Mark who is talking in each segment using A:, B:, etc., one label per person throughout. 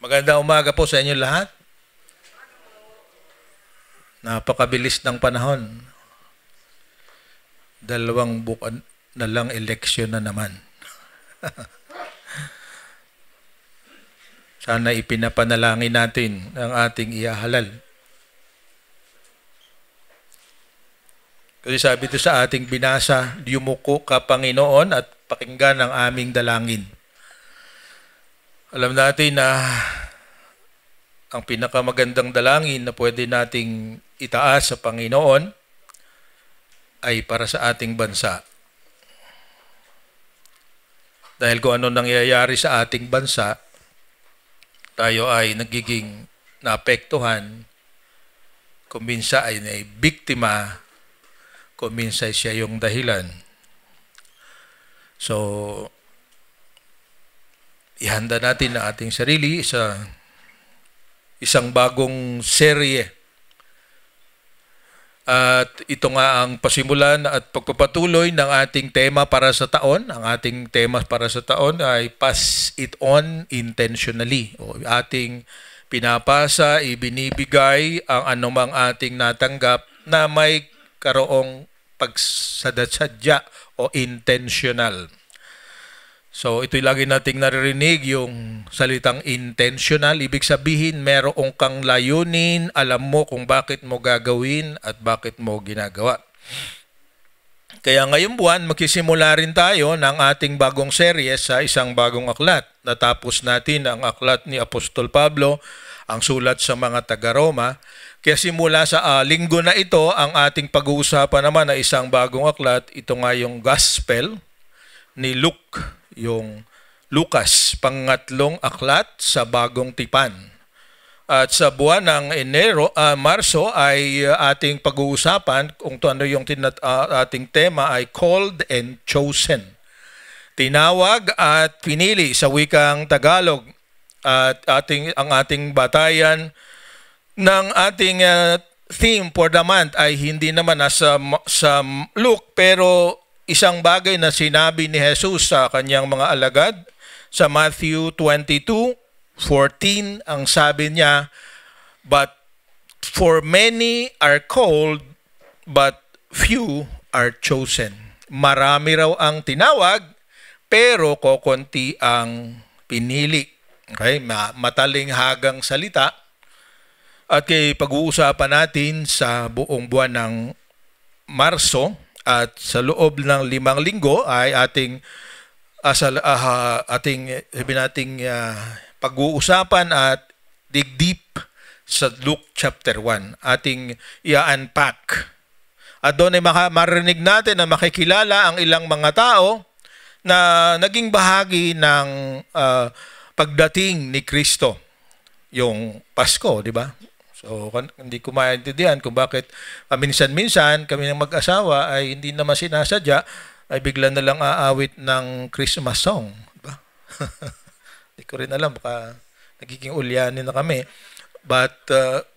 A: Magandang umaga po sa inyo lahat. Napakabilis ng panahon. 2 buwan na lang eleksyon na naman. Sana ipinapanalangin natin ang ating ihahalal. Kasi sabi ito sa ating binasa, "Yumuko ka, Panginoon, at pakinggan ang aming dalangin." Alam natin na ang pinakamagandang dalangin na pwede nating itaas sa Panginoon ay para sa ating bansa. Dahil kung ano nangyayari sa ating bansa, tayo ay nagiging naapektuhan, kung minsan ay biktima, kung minsan siya yung dahilan. So, ihanda natin ang ating sarili sa isang bagong serye. At ito nga ang pasimulan at pagpapatuloy ng ating tema para sa taon. Ang ating tema para sa taon ay Pass It On Intentionally. O ating pinapasa, ibinibigay ang anumang ating natanggap na may karoong pagsadadsadya o intentional. So ito'y lagi nating naririnig, yung salitang intentional. Ibig sabihin, merong kang layunin, alam mo kung bakit mo gagawin at bakit mo ginagawa. Kaya ngayong buwan, magsisimula rin tayo ng ating bagong serye sa isang bagong aklat. Natapos natin ang aklat ni Apostol Pablo, ang sulat sa mga taga-Roma. Kaya simula sa linggo na ito, ang ating pag-uusapan naman na isang bagong aklat. Ito nga yung Gospel ni Luke, yung Lucas, pangatlong aklat sa bagong tipan. At sa buwan ng Marso ay ating pag-uusapan kung ano yung ating tema ay Called and Chosen. Tinawag at pinili sa wikang Tagalog. At ang ating batayan ng ating theme for the month ay hindi naman nasa sa Luke, pero isang bagay na sinabi ni Jesus sa kanyang mga alagad sa Matthew 22:14, ang sabi niya, "But for many are called, but few are chosen." Marami raw ang tinawag, pero kokonti ang pinili. Okay? Matalinghagang salita. At pag-uusapan natin sa buong buwan ng Marso, at sa loob ng 5 linggo ay ating pag-uusapan at dig deep sa Luke chapter 1. Ating i-unpack. At doon ay marinig natin na makikilala ang ilang mga tao na naging bahagi ng pagdating ni Kristo. Yung Pasko, di ba? So, hindi ko maintindihan kung bakit minsan-minsan kami ng mag-asawa ay hindi naman sinasadya, ay bigla na lang aawit ng Christmas song. Diba? Hindi ko rin alam, baka nagiging ulyanin na kami. But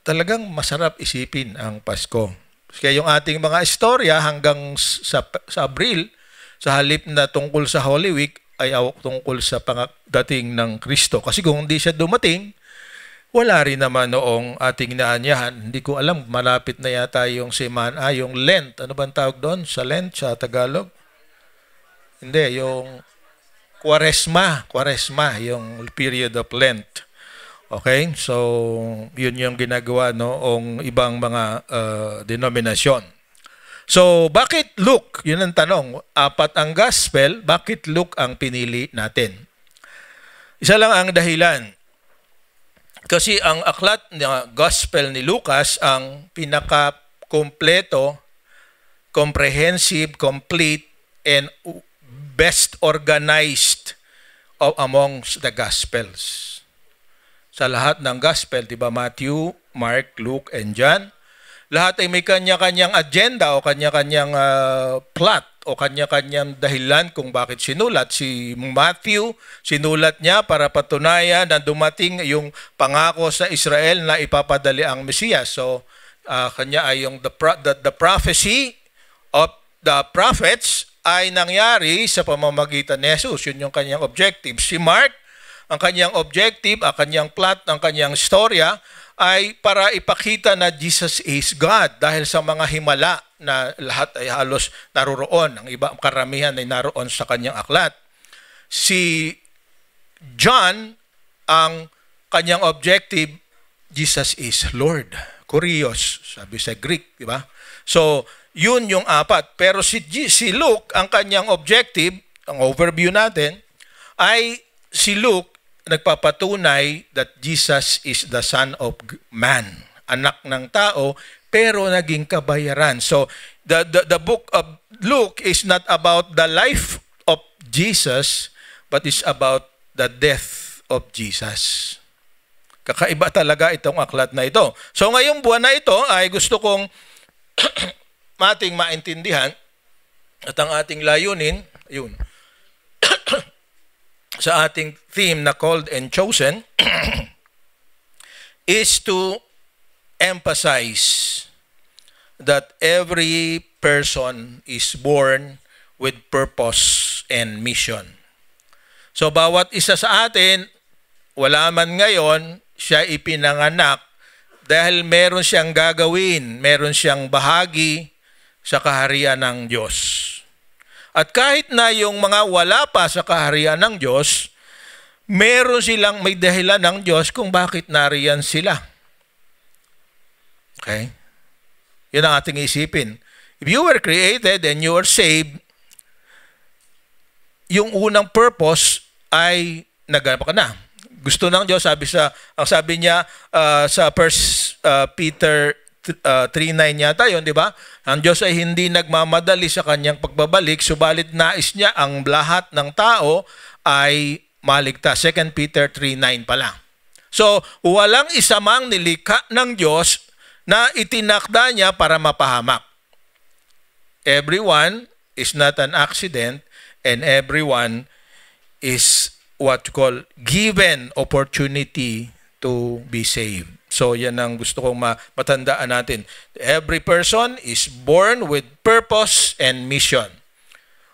A: talagang masarap isipin ang Pasko. Kaya yung ating mga istorya hanggang sa Abril, sa halip na tungkol sa Holy Week, ay tungkol sa pagdating ng Kristo. Kasi kung hindi siya dumating, wala rin naman noong ating naanyahan. Hindi ko alam, malapit na yata yung yung Lent. Ano ba ang tawag doon sa Lent, sa Tagalog? Hindi, yung Quaresma, yung period of Lent. Okay? So, yun yung ginagawa noong ibang mga denominasyon. So, bakit Luke? Yun ang tanong. 4 ang Gospel, bakit Luke ang pinili natin? Isa lang ang dahilan. Kasi ang aklat ng Gospel ni Lucas ang pinaka-kompleto, comprehensive, complete, and best organized amongst the Gospels. Sa lahat ng Gospel, di ba, Matthew, Mark, Luke, and John, lahat ay may kanya-kanyang agenda o kanya-kanyang plot o kanya-kanyang dahilan kung bakit sinulat. Si Matthew, sinulat niya para patunayan na dumating yung pangako sa Israel na ipapadali ang Mesiyas. So, kanya ay yung the prophecy of the prophets ay nangyari sa pamamagitan ni Jesus. Yun yung kanyang objective. Si Mark, ang kanyang objective, ang kanyang plot, ang kanyang storya ay para ipakita na Jesus is God dahil sa mga himala na lahat ay halos naroon. Ang iba, karamihan ay naroon sa kanyang aklat. Si John, ang kanyang objective, Jesus is Lord. Kurios, sabi sa Greek, di ba? So, yun yung apat. Pero si Luke, ang kanyang objective, ang overview natin, ay si Luke nagpapatunay that Jesus is the Son of Man, anak ng tao, pero naging kabayaran. So, the book of Luke is not about the life of Jesus, but is about the death of Jesus. Kakaiba talaga itong aklat na ito. So, ngayong buwan na ito ay gusto kong ating maintindihan at ang ating layunin, yun, sa ating theme na called and chosen is to emphasize that every person is born with purpose and mission. So bawat isa sa atin, wala man ngayon, siya ipinanganak dahil meron siyang gagawin, meron siyang bahagi sa kaharian ng Diyos. At kahit na yung mga wala pa sa kaharian ng Diyos, meron silang may dahilan ng Diyos kung bakit nariyan sila. Okay? Yun ang ating isipin. If you were created and you are saved, yung unang purpose ay naganap ka na. Gusto ng Diyos, ang sabi niya sa 1 Peter 3:9 yata yun, di ba? Ang Diyos ay hindi nagmamadali sa kanyang pagbabalik, subalit nais niya ang lahat ng tao ay maligtas. 2 Peter 3:9 pala. So, walang isa mang nilikha ng Diyos na itinakda niya para mapahamak. Everyone is not an accident and everyone is what you call given opportunity to be saved. So, yan ang gusto kong matandaan natin. Every person is born with purpose and mission.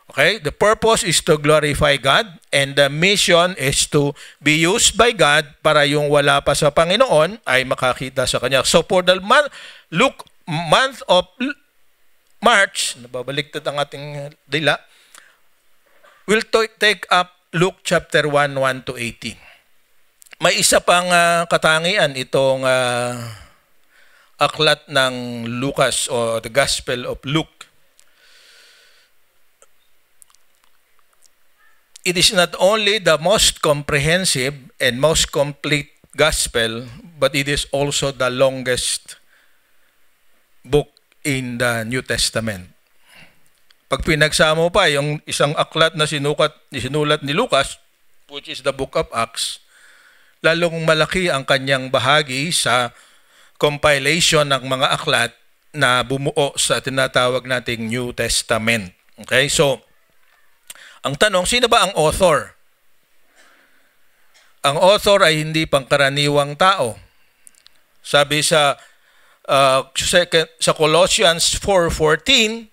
A: Okay? The purpose is to glorify God and the mission is to be used by God para yung wala pa sa Panginoon ay makakita sa Kanya. So, for the month of March, nababaliktad ang ating dila, we'll take up Luke chapter 1:1 to 18. May isa pang katangian itong aklat ng Lucas o the Gospel of Luke. It is not only the most comprehensive and most complete gospel, but it is also the longest book in the New Testament. Pag pinagsama pa yung isang aklat na sinulat ni Lucas, which is the book of Acts, lalong malaki ang kanyang bahagi sa compilation ng mga aklat na bumuo sa tinatawag nating New Testament. Okay? So, ang tanong, sino ba ang author? Ang author ay hindi pangkaraniwang tao. Sabi sa Colossians 4:14,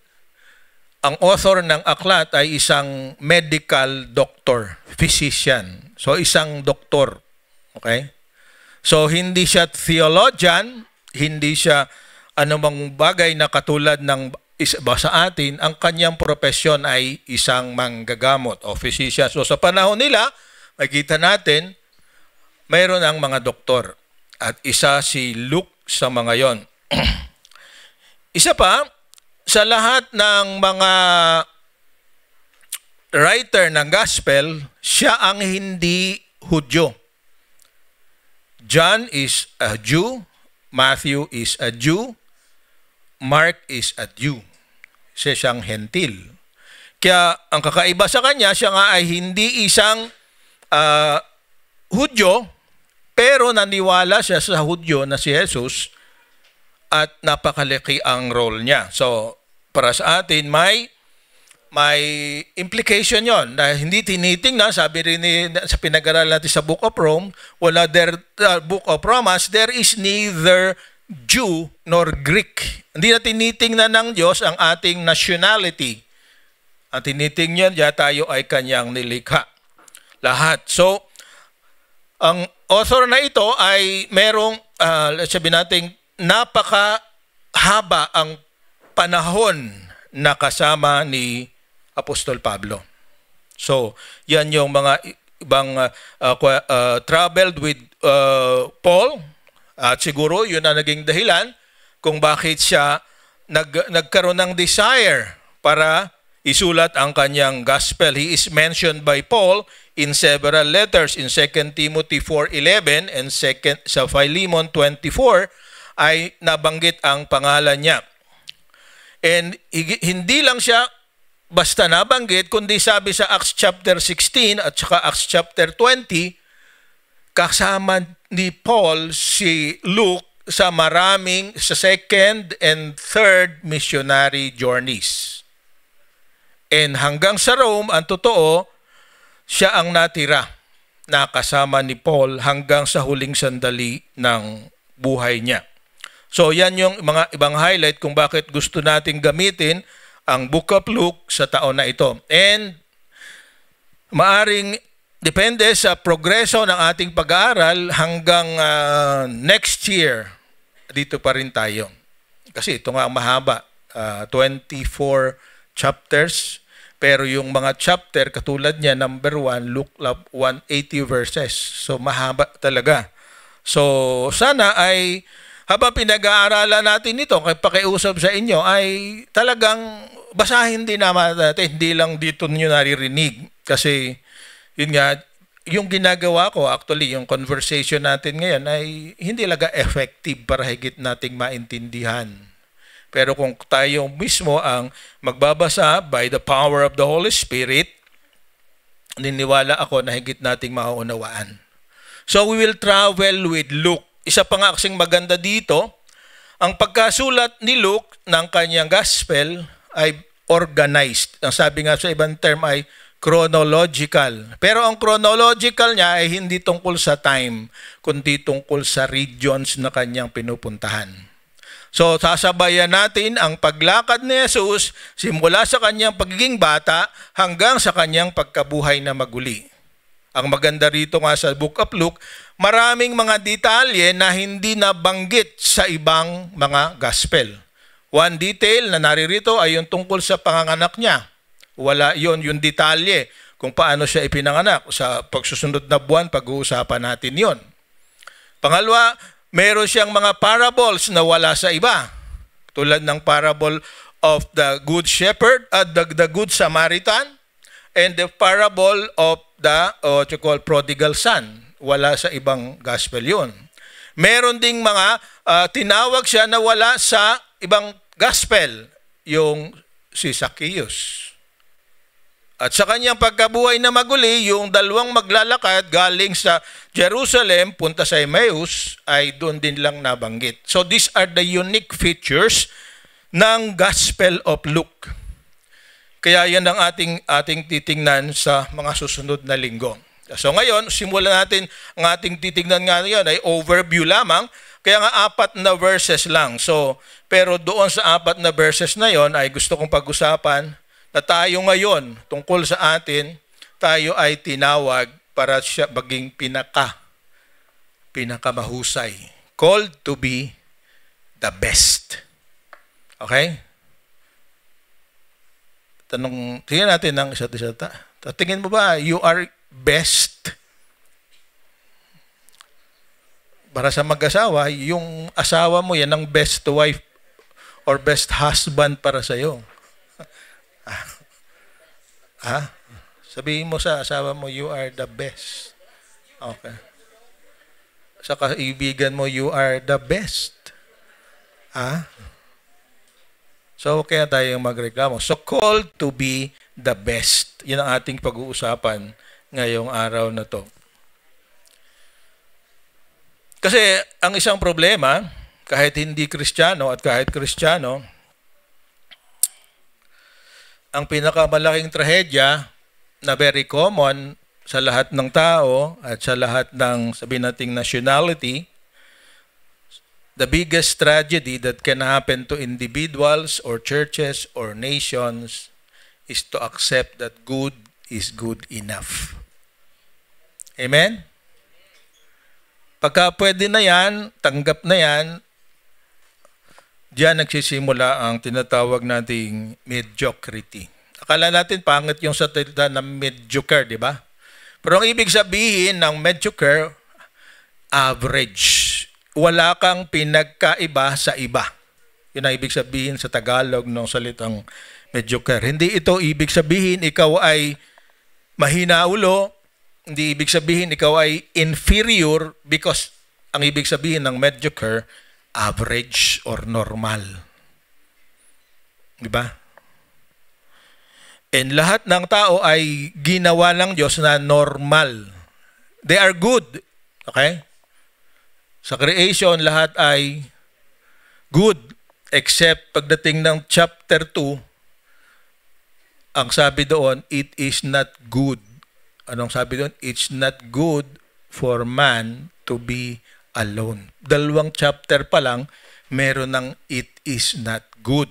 A: ang author ng aklat ay isang medical doctor, physician. So, isang doktor. Okay? So, hindi siya theologian, hindi siya anumang bagay na katulad ng iba sa atin. Ang kanyang profesyon ay isang manggagamot o physician. So, sa panahon nila, makikita natin, mayroon ang mga doktor. At isa si Luke sa mga yon. Isa pa, sa lahat ng mga writer ng gospel, siya ang hindi Hudyo. John is a Jew, Matthew is a Jew, Mark is a Jew. Siya siyang hentil. Kaya ang kakaiba sa kanya, siya nga ay hindi isang Hudyo, pero naniwala siya sa Hudyo na si Jesus at napakalaki ang role niya. So, para sa atin, may implication yon na hindi tinitingnan, sabi rin sa pinag-aralan natin sa Book of Rome, Book of Romans, there is neither Jew nor Greek. Hindi na tinitingnan ng Diyos ang ating nationality. Ang tinitingnan niya tayo ay kanyang nilikha. Lahat. So, Ang author na ito ay merong, sabihin natin, napakahaba ang panahon na kasama ni Apostol Pablo. So, yan yung mga ibang traveled with Paul. At siguro yun ang naging dahilan kung bakit siya nagkaroon ng desire para isulat ang kanyang gospel. He is mentioned by Paul in several letters. In 2 Timothy 4:11 and sa Philemon 24 ay nabanggit ang pangalan niya. And hindi lang siya basta nabanggit, kundi sabi sa Acts chapter 16 at saka Acts chapter 20, kasama ni Paul si Luke sa sa second and third missionary journeys. And hanggang sa Rome, ang totoo, siya ang natira na kasama ni Paul hanggang sa huling sandali ng buhay niya. So yan yung mga ibang highlight kung bakit gusto nating gamitin ang Book of Luke sa taon na ito. And maaring depende sa progreso ng ating pag-aaral hanggang next year, dito pa rin tayo. Kasi ito nga ang mahaba, 24 chapters. Pero yung mga chapter, katulad niya, number 1, Luke 180 verses. So mahaba talaga. So sana ay habang pinag-aaralan natin ito, pakiusap sa inyo, ay talagang basahin din naman natin, hindi lang dito nyo naririnig. Kasi yun nga, yung ginagawa ko, actually, yung conversation natin ngayon ay hindi laga effective para higit nating maintindihan. Pero kung tayo mismo ang magbabasa by the power of the Holy Spirit, niniwala ako na higit nating mauunawaan. So we will travel with Luke. Isa pa nga kasing maganda dito, ang pagkasulat ni Luke ng kanyang gospel ay organized. Ang sabi nga sa ibang term ay chronological. Pero ang chronological niya ay hindi tungkol sa time, kundi tungkol sa regions na kanyang pinupuntahan. So, sasabayan natin ang paglakad ni Jesus simula sa kanyang pagiging bata hanggang sa kanyang pagkabuhay na maguli. Ang maganda rito nga sa Book of Luke, maraming mga detalye na hindi nabanggit sa ibang mga gospel. One detail na naririto ay yung tungkol sa panganganak niya. Wala yon yung detalye kung paano siya ipinanganak. Sa pagsusunod na buwan, pag-uusapan natin yon. Pangalawa, meron siyang mga parables na wala sa iba. Tulad ng parable of the Good Shepherd, the Good Samaritan, and the parable of the what you call prodigal son. Wala sa ibang gospel yun. Meron ding mga tinawag siya na wala sa ibang gospel, yung si Zacchaeus. At sa kanyang pagkabuhay na maguli, yung dalawang maglalakad galing sa Jerusalem punta sa Emmaus ay doon din lang nabanggit. So these are the unique features ng Gospel of Luke. Kaya yan ang ating titingnan sa mga susunod na linggo. So ngayon, simulan natin ang ating titingnan nga ngayon ay overview lamang. Kaya nga 4 na verses lang. So, pero doon sa 4 na verses na yon ay gusto kong pag-usapan na tayo ngayon, tungkol sa atin, tayo ay tinawag para siya maging pinakamahusay. Called to be the best. Okay? Tingnan natin ng isa't isa. Tingin mo ba, you are best? Para sa mag-asawa, yung asawa mo, yan ang best wife or best husband para sa iyo. Sabihin mo sa asawa mo, you are the best. Okay. Sa kaibigan mo, you are the best. So, kaya tayong magreklamo. So, called to be the best. Yan ang ating pag-uusapan ngayong araw na to. Kasi, ang isang problema, kahit hindi Kristiyano at kahit Kristiyano, ang pinakamalaking trahedya na very common sa lahat ng tao at sa lahat ng, sabihin nating, nationality, the biggest tragedy that can happen to individuals or churches or nations is to accept that good is good enough. Amen? Pagka pwede na yan, tanggap na yan, diyan nagsisimula ang tinatawag nating mediocrity. Akala natin pangit yung salita na mediocre, di ba? Pero ang ibig sabihin ng mediocre, average. Wala kang pinagkaiba sa iba. Yun ang ibig sabihin sa Tagalog ng salitang mediocre. Hindi ito ibig sabihin ikaw ay mahina ulo. Hindi ibig sabihin ikaw ay inferior because ang ibig sabihin ng mediocre, average or normal. Di ba? And lahat ng tao ay ginawa ng Diyos na normal. They are good. Okay? Sa creation, lahat ay good. Except pagdating ng chapter 2, ang sabi doon, it is not good. Anong sabi doon? It's not good for man to be alone. 2 chapter pa lang, meron ng it is not good.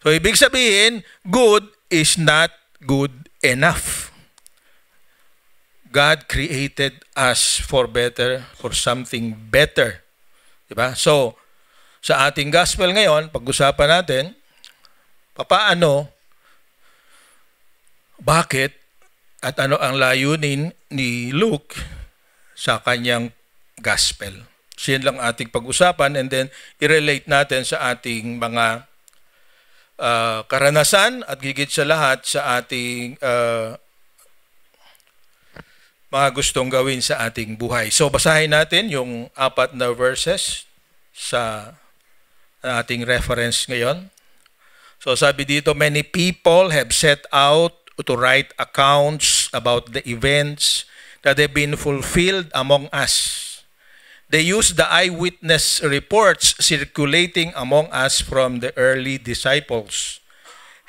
A: So, ibig sabihin, good is not good enough. God created us for better, for something better. Diba? So, sa ating gospel ngayon, pag-usapan natin, papaano, bakit, at ano ang layunin ni Luke sa kanyang gospel. So, yun lang ating pag-usapan and then i-relate natin sa ating mga karanasan at gigit sa lahat sa ating mga gustong gawin sa ating buhay. So, basahin natin yung 4 na verses sa ating reference ngayon. So, sabi dito, many people have set out to write accounts about the events that have been fulfilled among us. They use the eyewitness reports circulating among us from the early disciples.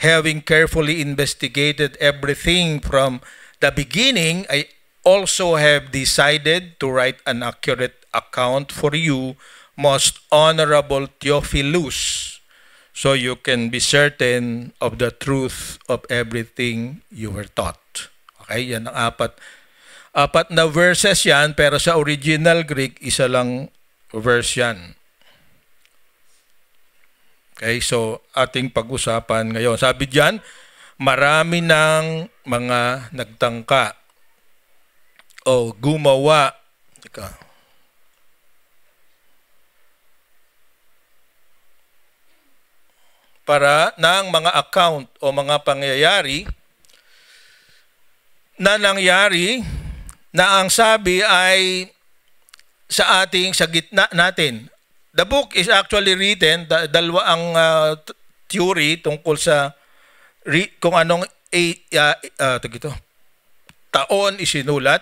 A: Having carefully investigated everything from the beginning, I also have decided to write an accurate account for you, most honorable Theophilus, so you can be certain of the truth of everything you were taught. Okay, yan ang apat na verses yan, pero sa original Greek, isa lang verse yan. Okay, so ating pag-usapan ngayon. Sabi diyan, marami ng mga nagtangka o gumawa. Para ng mga account o mga pangyayari na nangyari na ang sabi ay sa gitna natin. The book is actually written, dalawa ang theory tungkol sa kung anong taon isinulat.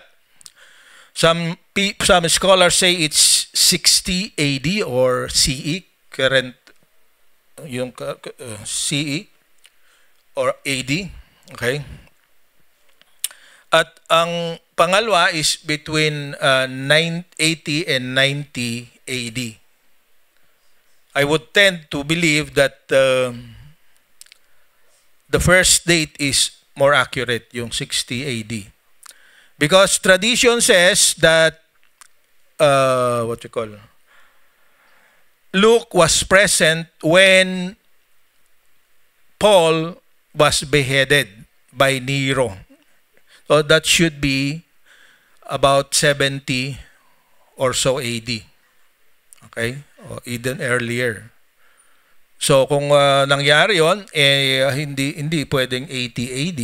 A: Some scholars say it's 60 AD or CE, current yung CE or AD. Okay? At ang pangalawa is between 80 and 90 AD. I would tend to believe that the first date is more accurate, yung 60 AD. Because tradition says that Luke was present when Paul was beheaded by Nero. So that should be about 70 or so AD. Okay? O even earlier. So kung nangyari yon, hindi pwedeng 80 AD.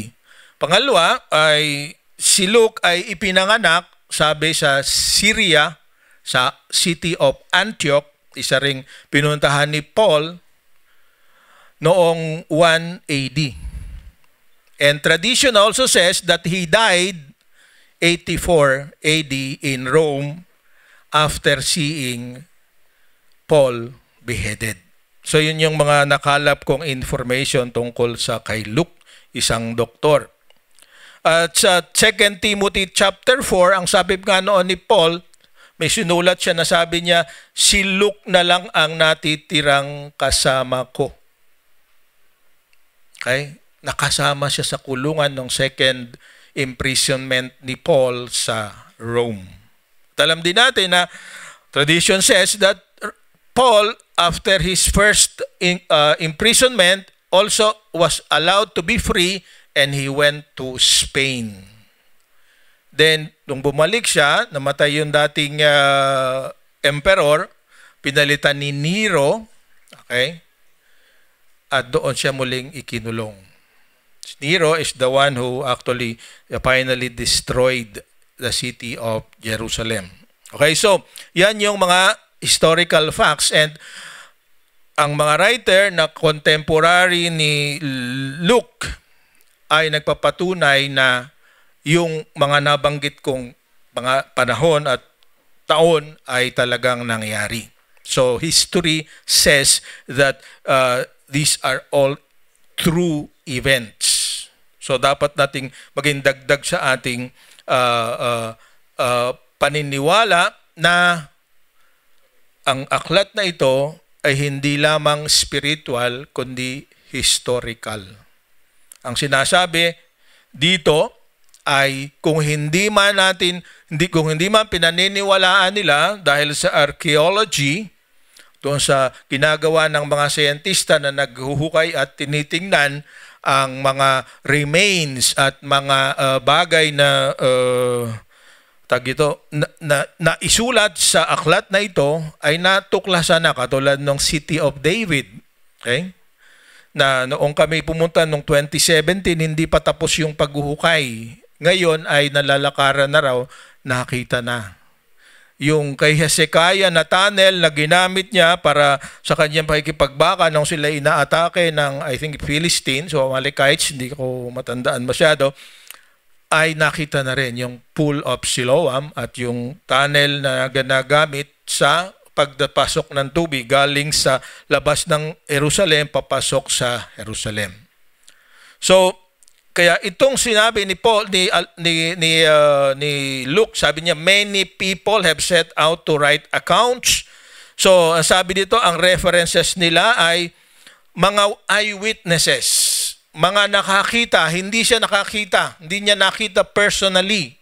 A: Pangalawa ay si Luke ay ipinanganak, sabi sa Syria, sa city of Antioch, isa ring pinuntahan ni Paul noong 1 AD. And tradition also says that he died 84 AD in Rome after seeing Paul beheaded. So yun yung mga nakalap kong information tungkol sa kay Luke, isang doktor. At sa 2 Timothy chapter 4, ang sabi nga noon ni Paul, may sinulat siya na sabi niya, si Luke na lang ang natitirang kasama ko. Okay? Nakasama siya sa kulungan ng second imprisonment ni Paul sa Rome. At alam din natin na tradition says that Paul, after his first imprisonment, also was allowed to be free and he went to Spain. Then, nung bumalik siya, namatay yung dating emperor, pinalitan ni Nero, okay? At doon siya muling ikinulong. Nero is the one who actually finally destroyed the city of Jerusalem. Okay, so yan yung mga historical facts, and ang mga writer na contemporary ni Luke ay nagpapatunay na yung mga nabanggit kong mga panahon at taon ay talagang nangyari. So history says that these are all true events. So dapat nating maging dagdag sa ating paniniwala na ang aklat na ito ay hindi lamang spiritual kundi historical. Ang sinasabi dito ay kung hindi man pinaniniwalaan nila dahil sa archaeology, doon sa ginagawa ng mga siyentista na naghuhukay at tinitingnan ang mga remains at mga bagay na na isulat sa aklat na ito ay natuklasan na katulad ng City of David. Okay? Na noong kami pumunta noong 2017, hindi pa tapos yung paghuhukay. Ngayon ay nalalakaran na raw, nakita na. Yung kay Hezekiah na tunnel na ginamit niya para sa kanyang pakikipagbaka nung sila inaatake ng, I think, Philistines o Amalekites, hindi ko matandaan masyado, ay nakita na rin yung Pool of Siloam at yung tunnel na ginagamit sa pagpasok ng tubig galing sa labas ng Jerusalem papasok sa Jerusalem. So, kaya itong sinabi ni Paul ni Luke, sabi niya many people have set out to write accounts. So, sabi dito ang references nila ay mga eyewitnesses. Mga nakakita, hindi siya nakakita, hindi niya nakita personally.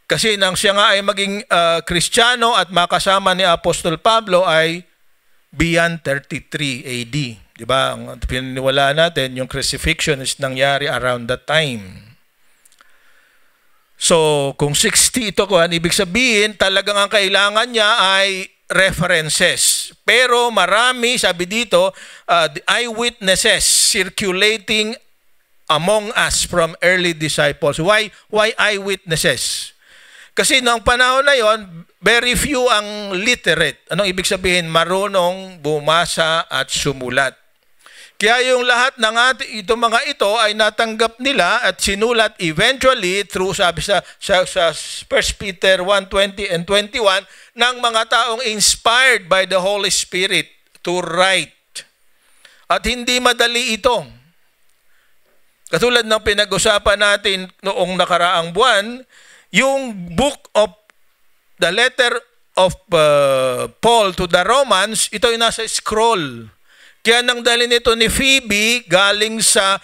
A: Kasi nang siya nga ay maging Kristiyano at makasama ni Apostol Pablo ay beyond 33 AD. Diba? Ang pinaniwala natin, yung crucifixion is nangyari around that time. So, kung 60 ito, ibig sabihin, talagang ang kailangan niya ay references. Pero marami, sabi dito, the eyewitnesses circulating among us from early disciples. Why eyewitnesses? Kasi noong panahon na yon, very few ang literate. Anong ibig sabihin? Marunong bumasa at sumulat. Kaya yung lahat ng itong mga ito ay natanggap nila at sinulat eventually through, sabi sa 1 Peter 1:20 and 21, ng mga taong inspired by the Holy Spirit to write. At hindi madali ito. Katulad ng pinag-usapan natin noong nakaraang buwan, yung the letter of Paul to the Romans, ito ay nasa scroll. Kaya nang dali nito ni Phoebe galing sa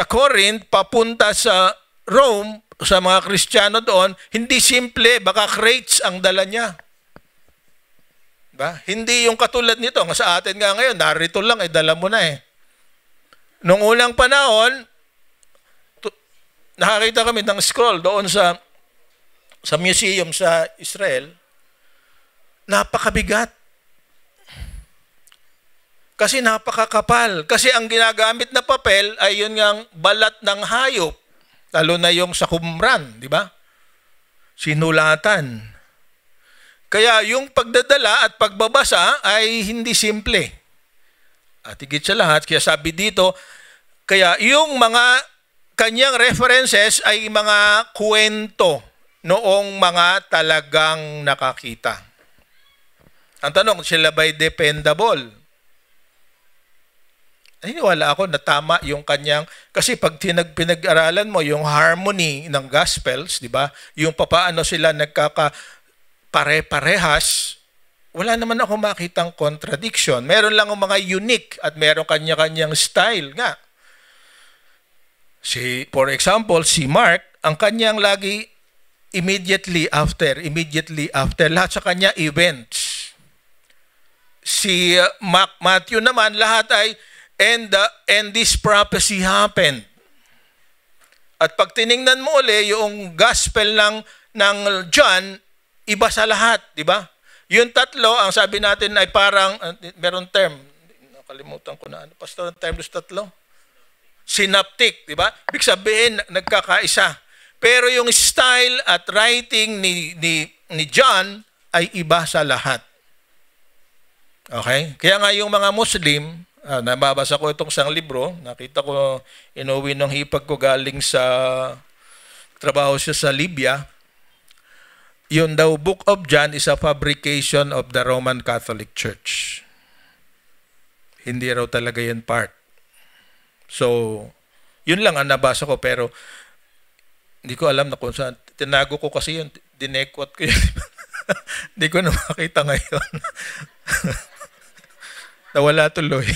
A: Corinth papunta sa Rome, sa mga Kristiyano doon, hindi simple, baka crates ang dala niya. Ba? Hindi yung katulad nito. Sa atin nga ngayon, narito lang, dala mo na eh. Noong unang panahon, nakakita kami ng scroll doon sa museum sa Israel, napakabigat. Kasi napakakapal. Kasi ang ginagamit na papel ay yun ngang balat ng hayop. Lalo na yung sa Qumran, di ba? Sinulatan. Kaya yung pagdadala at pagbabasa ay hindi simple. At higit sa lahat, kaya sabi dito, kaya yung mga kanyang references ay mga kwento noong mga talagang nakakita. Ang tanong, sila ba'y dependable? Naniniwala ako na tama yung kanyang, kasi pag pinag-aralan mo yung harmony ng Gospels, di ba? Yung papaano sila nagkakapare-parehas, wala naman ako makitang contradiction. Meron lang ang mga unique at meron kanya-kanyang style nga. For example, si Mark, ang kanyang lagi immediately after, lahat sa kanya events. Si Matthew naman, lahat ay, and this prophecy happened. At pag tiningnan mo uli, yung gospel ng John, iba sa lahat, di ba? Yung tatlo, ang sabi natin ay parang, meron term, nakalimutan ko na, ano pastor, ang term dos tatlo? Synoptic, di ba? Ibig sabihin, nagkakaisa. Pero yung style at writing ni John ay iba sa lahat. Okay? Kaya nga yung mga Muslim, nababasa ko itong isang libro, nakita ko, inuwi ng hipag ko galing sa trabaho siya sa Libya. Yun daw, Book of John is a fabrication of the Roman Catholic Church. Hindi raw talaga yun part. So, yun lang ang nabasa ko, pero hindi ko alam na kung saan. Tinago ko kasi yun, dinekwat ko yun. Hindi ko na makita ngayon. Nawala tuloy.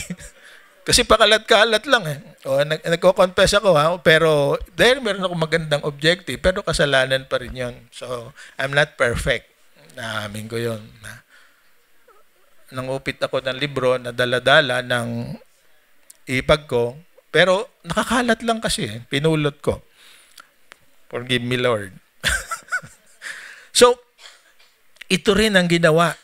A: Kasi pakalat-kalat lang eh. O, nagko-confess ako pero dahil meron ako magandang objective, pero kasalanan pa rin yun. So, I'm not perfect. Naamin ko yun. Nangupit ako ng libro na dala-dala ng ipag ko, pero nakakalat lang kasi eh. Pinulot ko. Forgive me, Lord. So, ito rin ang ginawa.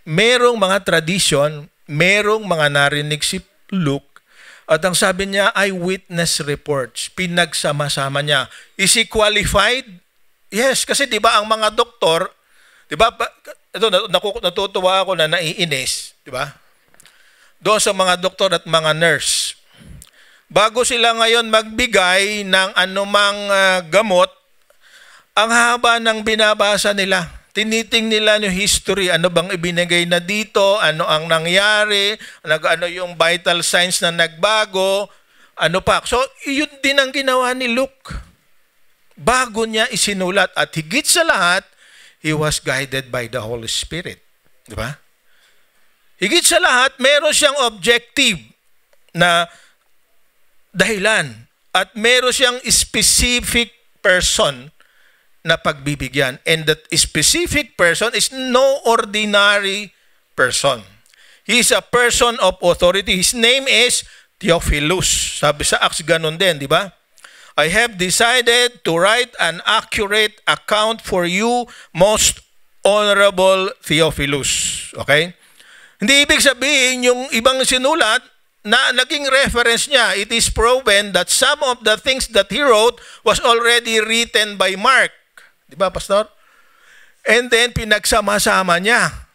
A: Merong mga tradition, merong mga narinig si Luke, at ang sabi niya, eyewitness reports. Pinagsama-sama niya. Is he qualified? Yes, kasi di ba ang mga doktor, di ba, ito, natutuwa ako na naiinis, di ba? Doon sa mga doktor at mga nurse. Bago sila ngayon magbigay ng anumang gamot, ang haba ng binabasa nila. Tiniting nila yung history, ano bang ibinigay na dito, ano ang nangyari, ano yung vital signs na nagbago, ano pa. So, yun din ang ginawa ni Luke. Bago niya isinulat at higit sa lahat, he was guided by the Holy Spirit. Di ba? Higit sa lahat, meron siyang objective na dahilan at meron siyang specific person na pagbibigyan. And that specific person is no ordinary person. He is a person of authority. His name is Theophilus. Sabi sa Acts ganun din, di ba? I have decided to write an accurate account for you, most honorable Theophilus. Okay? Hindi ibig sabihin yung ibang sinulat na naging reference niya. It is proven that some of the things that he wrote was already written by Mark. Di ba, Pastor? And then, pinagsama-sama niya.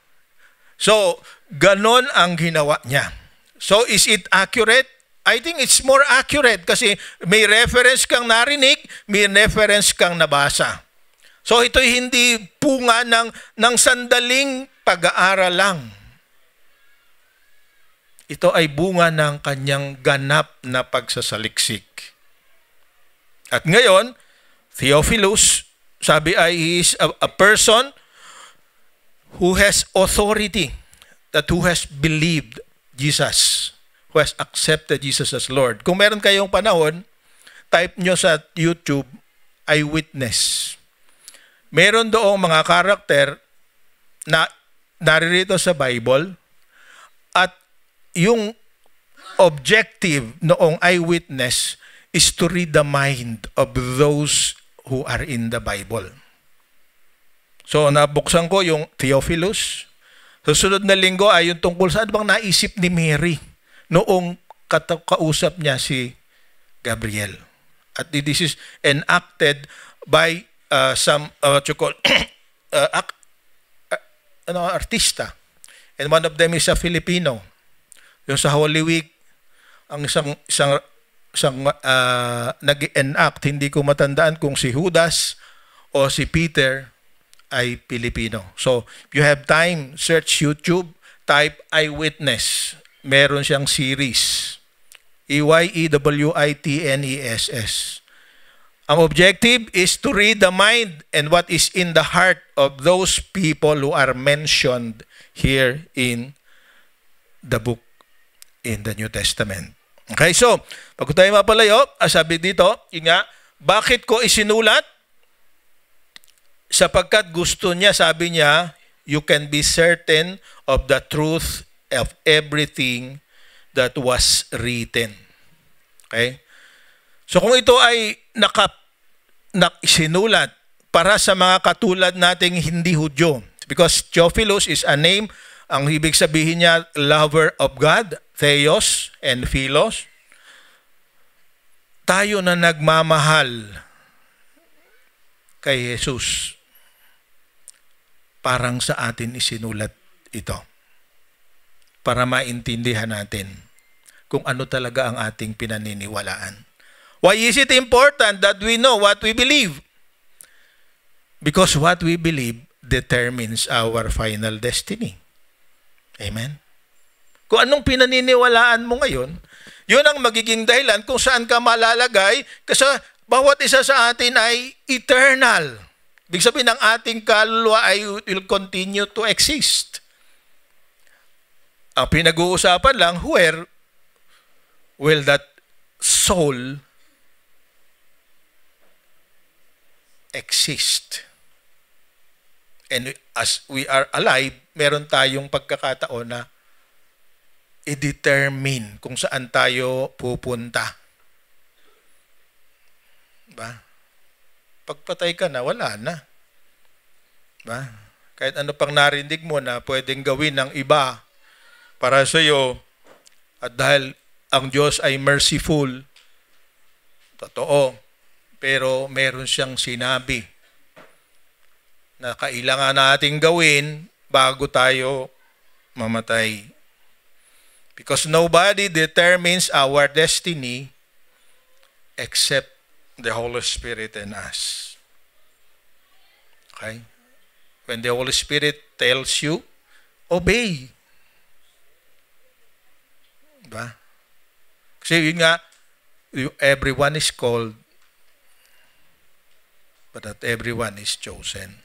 A: So, ganon ang ginawa niya. So, is it accurate? I think it's more accurate kasi may reference kang narinig, may reference kang nabasa. So, ito'y hindi punga ng sandaling pag-aaral lang. Ito ay bunga ng kanyang ganap na pagsasaliksik. At ngayon, Theophilus, sabi ay he is a person who has authority, that who has believed Jesus, who has accepted Jesus as Lord. Kung meron kayong panahon, type nyo sa YouTube, eyewitness. Meron doong mga karakter na naririto sa Bible at yung objective noong eyewitness is to read the mind of those who are in the Bible. So, nabuksan ko yung Theophilus. Susunod na linggo ay yung tungkol sa ano bang naisip ni Mary noong kausap niya si Gabriel. At this is enacted by some artista. And one of them is a Filipino. Yung sa Holy Week, ang isang nag-enact, hindi ko matandaan kung si Judas o si Peter ay Pilipino. So, if you have time, search YouTube, type eyewitness. Meron siyang series. EYEWITNESS. Ang objective is to read the mind and what is in the heart of those people who are mentioned here in the book, in the New Testament. Okay, so, pag tayo mapalayo, sabi dito, yun nga, bakit ko isinulat? sapagkat gusto niya, sabi niya, you can be certain of the truth of everything that was written. Okay? So kung ito ay sinulat para sa mga katulad nating hindi Hudyo, because Theophilus is a name, ang ibig sabihin niya, lover of God, Theos and Philos. Tayo na nagmamahal kay Jesus, parang sa atin isinulat ito para maintindihan natin kung ano talaga ang ating pinaniniwalaan. Why is it important that we know what we believe? Because what we believe determines our final destiny. Amen? Kung anong pinaniniwalaan mo ngayon, yun ang magiging dahilan kung saan ka malalagay, kasi bawat isa sa atin ay eternal. Ibig sabihin ng ating kaluluwa ay will continue to exist. Ang pinag-uusapan lang, where will that soul exist? And as we are alive, meron tayong pagkakataon na i-determine kung saan tayo pupunta. Diba? Pagpatay ka na, wala na. Diba? Kahit ano pang narinig mo na pwedeng gawin ng iba para sa iyo, at dahil ang Diyos ay merciful, totoo, pero meron siyang sinabi na kailangan nating gawin bago tayo mamatay. Because nobody determines our destiny except the Holy Spirit in us. Okay? When the Holy Spirit tells you, obey. Diba? Kasi yun nga, everyone is called, but not everyone is chosen.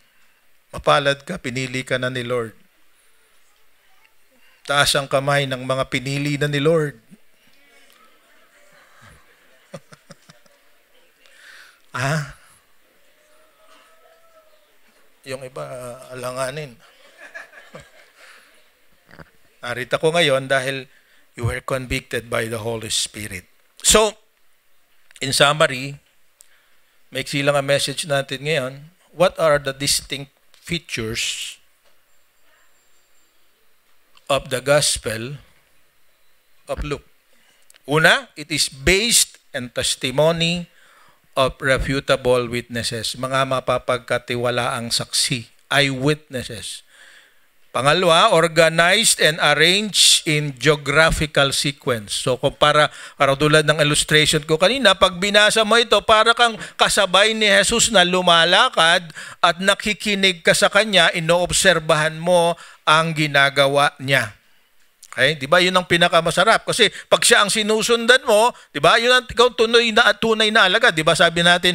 A: Mapalad ka, pinili ka na ni Lord. Taas ang kamay ng mga pinili na ni Lord. Yung iba, alanganin. Narito ko ngayon dahil you were convicted by the Holy Spirit. So, in summary, maiksi lang ang message natin ngayon. What are the distinct features of the Gospel of Luke? Una, it is based on testimony of refutable witnesses. Mga mapapagkatiwalaang saksi, eyewitnesses. Pangalawa, organized and arranged in geographical sequence. So kung para tulad ng illustration ko kanina, pag binasa mo ito, para kang kasabay ni Jesus na lumalakad at nakikinig ka sa kanya, inoobserbahan mo ang ginagawa niya. Okay? 'Di ba? 'Yun ang pinakamasarap kasi pag siya ang sinusundan mo, 'di ba? 'Yun ang ikaw tunay na alagad, 'di ba? Sabi natin,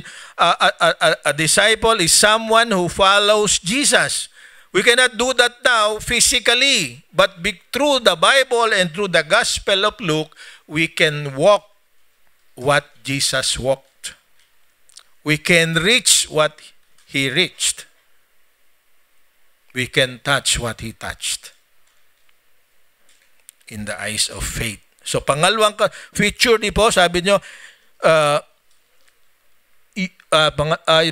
A: a disciple is someone who follows Jesus. We cannot do that now physically, but through the Bible and through the Gospel of Luke, we can walk what Jesus walked. We can reach what he reached. We can touch what he touched in the eyes of faith. So pangalawang feature ni po, sabi nyo,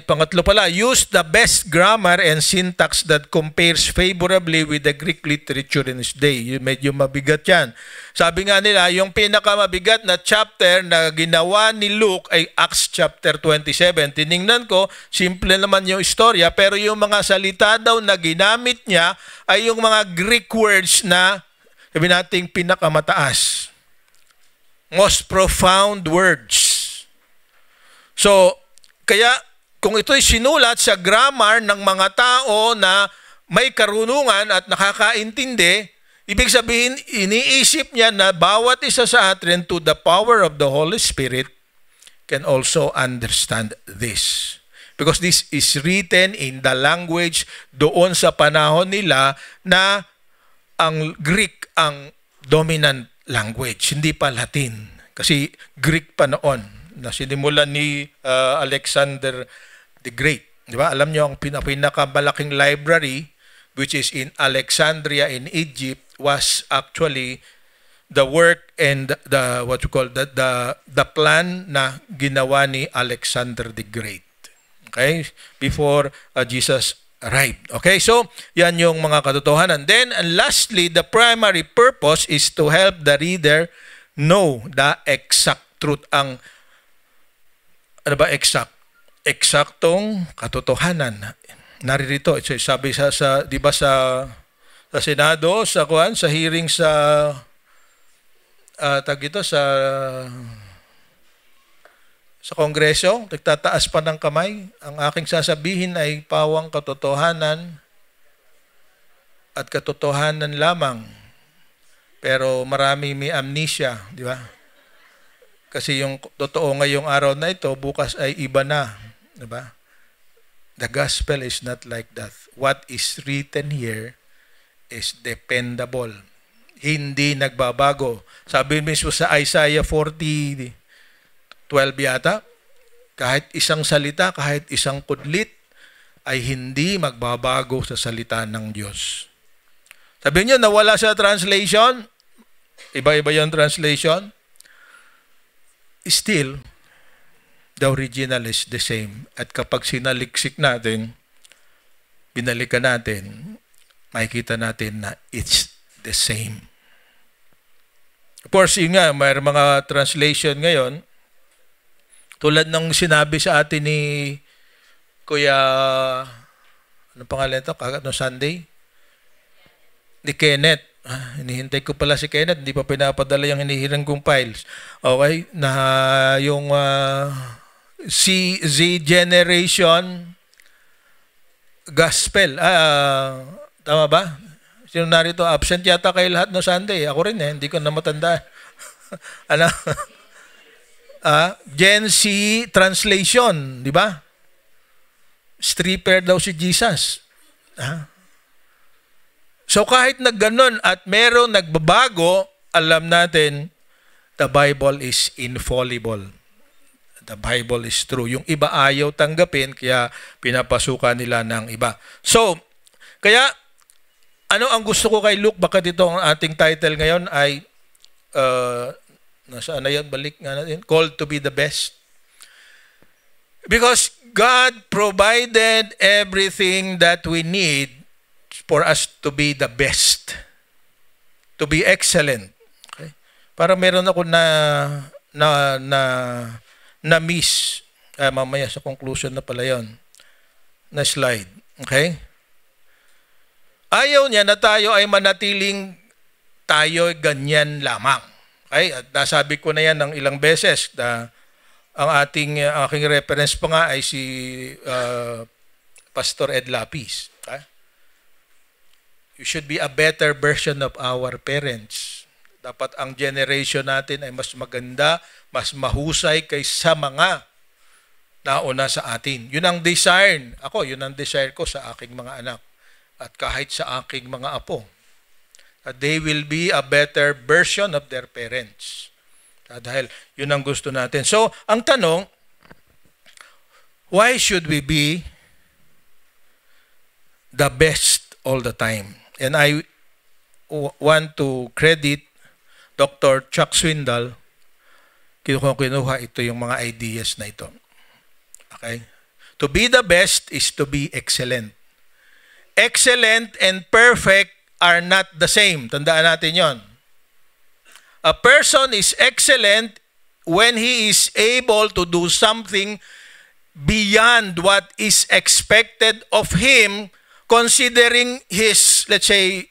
A: pangatlo pala, use the best grammar and syntax that compares favorably with the Greek literature in his day. Medyo mabigat yan. Sabi nga nila, yung pinakamabigat na chapter na ginawa ni Luke ay Acts chapter 27. Tiningnan ko, simple naman yung istorya, pero yung mga salita daw na ginamit niya ay yung mga Greek words na sabi nating pinakamataas. Most profound words. So, kaya kung ito'y sinulat sa grammar ng mga tao na may karunungan at nakakaintindi, ibig sabihin, iniisip niya na bawat isa sa atin to the power of the Holy Spirit can also understand this. Because this is written in the language doon sa panahon nila na ang Greek ang dominant language, hindi pa Latin. Kasi Greek pa noon, na sinimulan ni Alexander the Great. Di ba? Alam nyo, ang pinakamalaking library, which is in Alexandria in Egypt, was actually the work and the what you call the plan na ginawa ni Alexander the Great. Okay? Before Jesus arrived. Okay? So, yan yung mga katotohanan. Then, and lastly, the primary purpose is to help the reader know the exact truth. Ang ano ba exact? Eksaktong katotohanan. Naririto, sabi sa 'di ba sa Senado, sa hearing sa sa Kongreso, nagtataas pa ng kamay. Ang aking sasabihin ay pawang katotohanan at katotohanan lamang. Pero marami may amnesia, di ba? Kasi yung totoo ngayong araw na ito, bukas ay iba na, di ba? The gospel is not like that. What is written here is dependable. Hindi nagbabago. Sabi mismo sa Isaiah 40:12 yata, kahit isang salita, kahit isang kudlit, ay hindi magbabago sa salita ng Diyos. Sabi niyo, nawala sa translation, iba-iba yung translation, still, the original is the same. At kapag sinaliksik natin, binalikan natin, makikita natin na it's the same. Of course, yun nga, may mga translation ngayon, tulad ng sinabi sa atin ni Kuya, ano pangalan ito? No Sunday? Ni Kenneth. Hinihintay ko pala si Kenneth, hindi pa pinapadala yung hinihirang kong files. Okay? Na yung Z Generation Gospel. Tama ba? Sino narito? Absent yata kayo lahat no Sunday. Ako rin hindi ko na matanda. Ano? Gen Z Translation, di ba? Stripper daw si Jesus. So kahit na ganun at meron nagbabago, alam natin, the Bible is infallible. The Bible is true. Yung iba ayaw tanggapin, kaya pinapasukan nila ng iba. So, kaya, ano ang gusto ko kay Luke? Bakit ito ang ating title ngayon ay, nasaan na yan? Balik nga natin. Called to be the best. Because God provided everything that we need for us to be the best, to be excellent. Okay? Para meron ako na miss. Mamaya sa conclusion na pala yon. Na slide. Okay? Ayaw niya na tayo ay manatiling tayo ganyan lamang. Okay? At nasabi ko na yan ng ilang beses na ang aking reference pa nga ay si Pastor Ed Lapis. Okay? You should be a better version of our parents. Dapat ang generation natin ay mas maganda, mas mahusay kaysa mga nauna sa atin. Yun ang desire. Yun ang desire ko sa aking mga anak. At kahit sa aking mga apo. That they will be a better version of their parents. Dahil yun ang gusto natin. So, ang tanong, why should we be the best all the time? And I want to credit Dr. Chuck Swindoll. Kinuha ito yung mga ideas na ito. Okay? To be the best is to be excellent. Excellent and perfect are not the same. Tandaan natin yon. A person is excellent when he is able to do something beyond what is expected of him, considering his, let's say,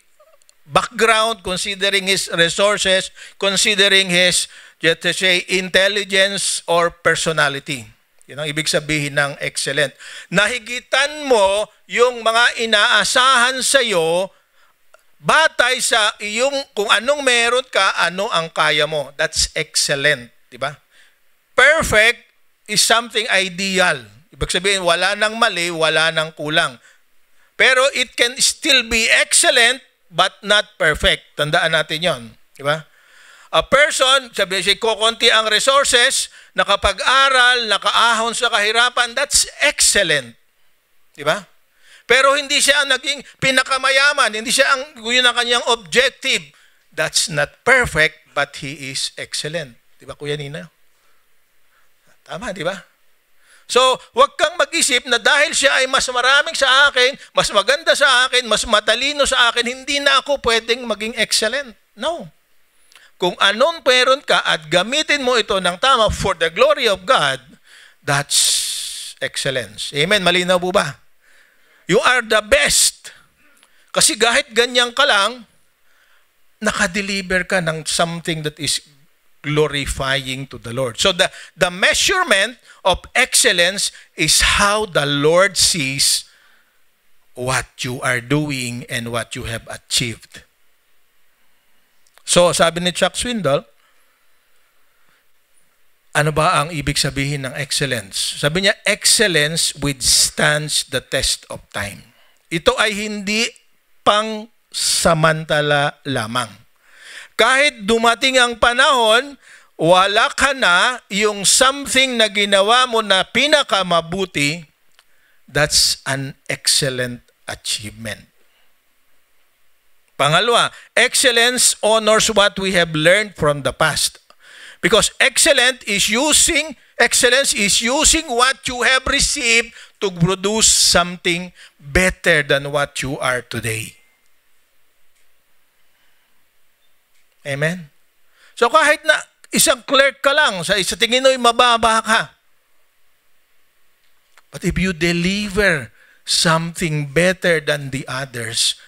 A: background, considering his resources, considering his, let's say, intelligence or personality. Yun ang ibig sabihin ng excellent. Nahigitan mo yung mga inaasahan sa iyo batay sa iyong kung anong meron ka, ano ang kaya mo. That's excellent, di ba? Perfect is something ideal. Ibig sabihin, wala nang mali, wala nang kulang. Pero it can still be excellent but not perfect. Tandaan natin yon, di ba? A person, sabi siya, kukunti ang resources, nakapag-aral, nakaahon sa kahirapan, that's excellent. Di ba? Pero hindi siya ang naging pinakamayaman. Hindi siya yun ang kanyang objective. That's not perfect, but he is excellent. Di ba, Kuya Nina? Tama, di ba? So, huwag kang mag-isip na dahil siya ay mas maraming sa akin, mas maganda sa akin, mas matalino sa akin, hindi na ako pwedeng maging excellent. No. Kung anong meron ka at gamitin mo ito ng tama for the glory of God, that's excellence. Amen? Malinaw po ba? You are the best. Kasi kahit ganyan ka lang, nakadeliver ka ng something that is glorifying to the Lord. So the measurement of excellence is how the Lord sees what you are doing and what you have achieved. So, sabi ni Chuck Swindoll, ano ba ang ibig sabihin ng excellence? Sabi niya, excellence withstands the test of time. Ito ay hindi pang samantala lamang. Kahit dumating ang panahon, wala ka na yung something na ginawa mo na pinakamabuti, that's an excellent achievement. Pangalawa, excellence honors what we have learned from the past. Because excellence is using what you have received to produce something better than what you are today. Amen? So kahit na isang clerk ka lang, sa tingin mo'y mababa ka. But if you deliver something better than the others,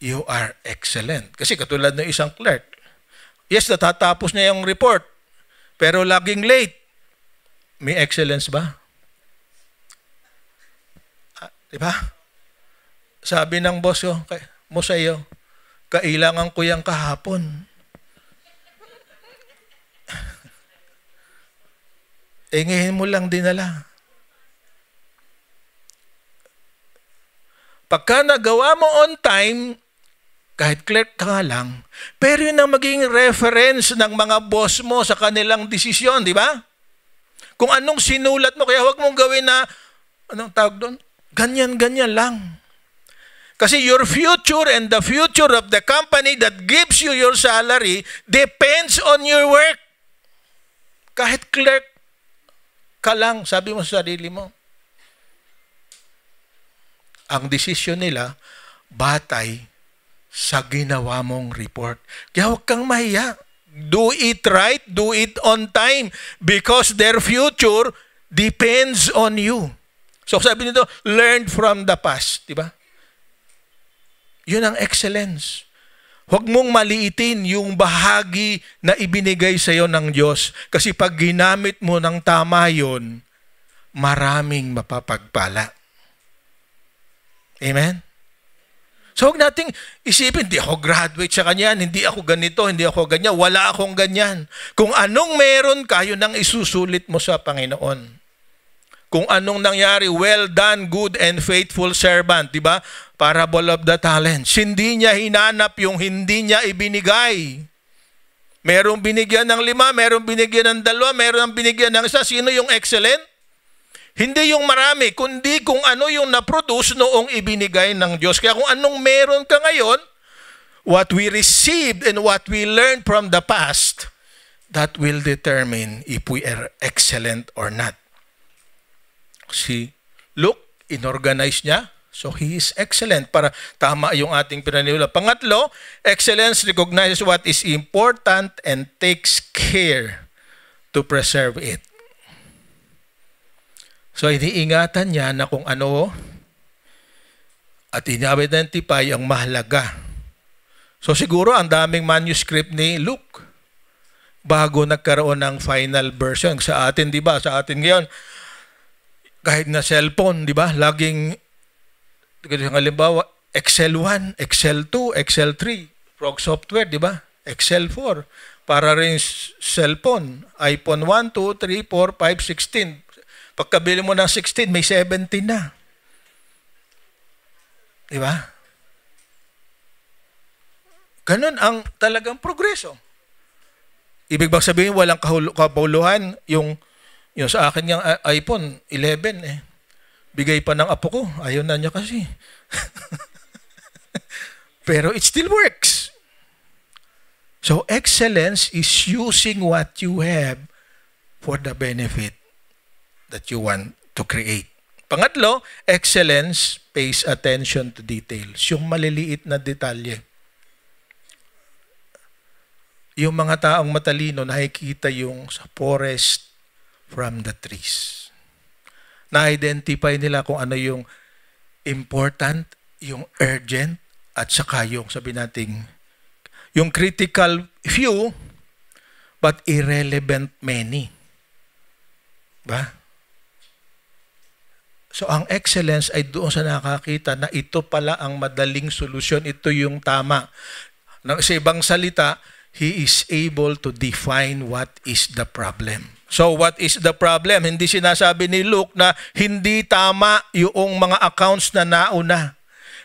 A: you are excellent. Kasi katulad ng isang clerk, yes, natatapos niya yung report, pero laging late. May excellence ba? Diba? Sabi ng boss mo sa iyo, kailangan ko yung kahapon. Ngayon mo lang dinala. Pagka nagawa mo on time, kahit clerk ka nga lang, pero yun ang maging reference ng mga boss mo sa kanilang desisyon, di ba? Kung anong sinulat mo, kaya huwag mong gawin na, anong tawag doon? Ganyan-ganyan lang. Kasi your future and the future of the company that gives you your salary depends on your work. Kahit clerk ka lang, sabi mo sa sarili mo. Ang desisyon nila, batay sa ginawa mong report. Kaya huwag kang mahiya. Do it right, do it on time, because their future depends on you. So sabi nito, learn from the past, di ba? Yun ang excellence. Huwag mong maliitin yung bahagi na ibinigay sa iyo ng Diyos. Kasi pag ginamit mo ng tama yun, maraming mapapagpala. Amen? So huwag nating isipin, hindi ako graduate sa kanyan, hindi ako ganito, hindi ako ganyan, wala akong ganyan. Kung anong meron ka, yun ang isusulit mo sa Panginoon. Kung anong nangyari, well done, good and faithful servant, di ba? Parable of the talents. Hindi niya hinanap yung hindi niya ibinigay. Merong binigyan ng 5, merong binigyan ng 2, merong binigyan ng 1. Sino yung excellent? Hindi yung marami, kundi kung ano yung na-produce noong ibinigay ng Diyos. Kaya kung anong meron ka ngayon, what we received and what we learned from the past, that will determine if we are excellent or not. Si Luke, inorganize niya, so he is excellent para tama yung ating pinaniniwala. Pangatlo, excellence recognizes what is important and takes care to preserve it. So, iniingatan niya na kung ano at ini-identify ang mahalaga. So, siguro ang daming manuscript ni Luke bago nagkaroon ng final version. Sa atin, di ba? Sa atin ngayon, kahit na cellphone, di ba? Laging, halimbawa, Excel 1, Excel 2, Excel 3, Frog software, di ba? Excel 4. Para rin cellphone, iPhone 1, 2, 3, 4, 5, 16. Pagkabili mo ng 16, may 17 na. Di ba? Ganun ang talagang progreso. Ibig bang sabihin, walang kabuluhan yung sa akin yung iPhone 11 eh. Bigay pa ng apo ko. Ayaw na niya kasi. Pero it still works. So excellence is using what you have for the benefit that you want to create. Pangatlo, excellence pays attention to details. Yung maliliit na detalye. Yung mga taong matalino, nakikita yung sa forest from the trees. Na-identify nila kung ano yung important, yung urgent, at saka yung sabi nating yung critical few but irrelevant many. Ba? So ang excellence ay doon sa nakakita na ito pala ang madaling solusyon, ito yung tama. Sa ibang salita, he is able to define what is the problem. So what is the problem? Hindi sinasabi ni Luke na hindi tama yung mga accounts na nauna.